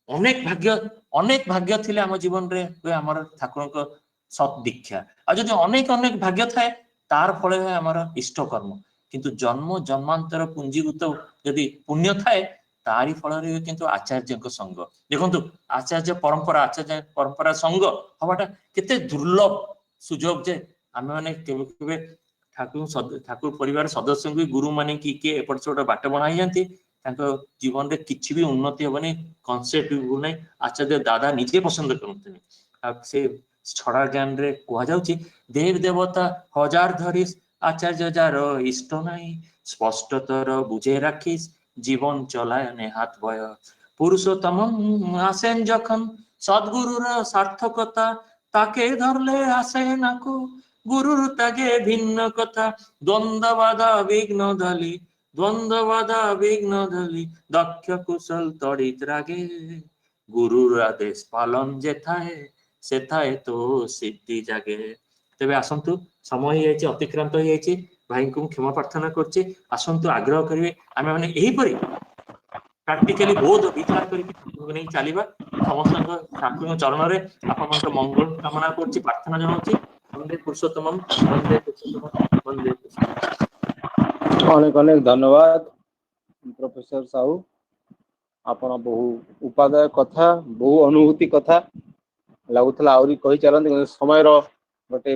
अनेक भाग्य थिले आम जीवन रे हमर ठाकुर को सत दीक्षा आ जदि अनेक भाग्य थाए तार फल है हमर इष्ट कर्म किंतु जन्म जन्मांतर पुंजीभूत जदि पुण्य थाए तारी फल रे किंतु आचार्य को संग देखंतु आचार्य परंपरा संग हवाटा केते दुर्लभ सुजोग जे आमे माने केबे ठाकुर परिवार सदस्य भी गुरु माने कि एपट से बाट बना जाती जीवन रे किछि भी उन्नति हेबनी कॉन्सेप्ट भी भूल नहीं आचार्य दादा निजे पसंद करते से छड़ा ज्ञान रे कह जाउची देव देवता हजार धरिस आचार्य जार इष्ट नहीं स्पष्टतर बुझे राखिस जीवन चलाय ने हाथ भय पुरुषोत्तम आसेन जखन सद्गुरुर सार्थकता ताके धरले आसे नाको गुरुर त्यागे भिन्न कथा द्वंद्व बाधा विघ्न धली दक्ष कुशल तड़ित रागे गुरुर आदेश पालन जे थाए से थाए तो सिद्धि जागे तेबे आसंतु समय हो जाए अतिक्रांत हो जाए भाई को क्षमा प्रार्थना करछे आसंतु आग्रह करिवे आमे माने एही परी प्रैक्टिकली बहुत विचार करके नहीं चलिबा समस्त ठाकुर चरण रे आपन मंगल कामना करछि प्रार्थना जनाउछि वंदे पुरुषोत्तम वंदे पुरुषोत्तम वंदे पुरुषोत्तम अनेक अनेक धन्यवाद प्रोफेसर साहू आपण बहु उपादाय कथा बहु अनुभूति कथा लगुला आहरी कही चलते समय गोटे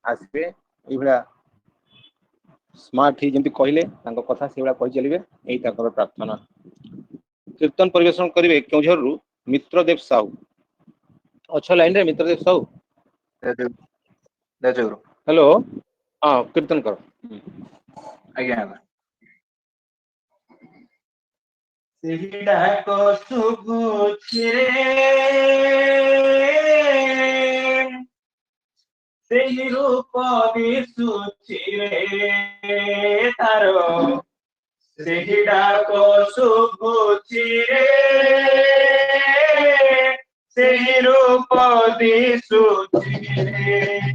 आसबे एभला स्मार्ट ही जंती कहले तांको कथा सेवला कहि चलिबे एई ताकर प्रार्थना कीर्तन परिवेषण करिवे केउझर रु मित्रदेव साहू अच्छा लाइन रे मित्रदेव साहू हेलो हां कीर्तन करो आज्ञा सिहिडाको सुगुचिरे सेही रूप दिसुचिरे तारो सिहिडाको सुगुचिरे ସେହି ରୂପ ଦିଶୁଛି ରେ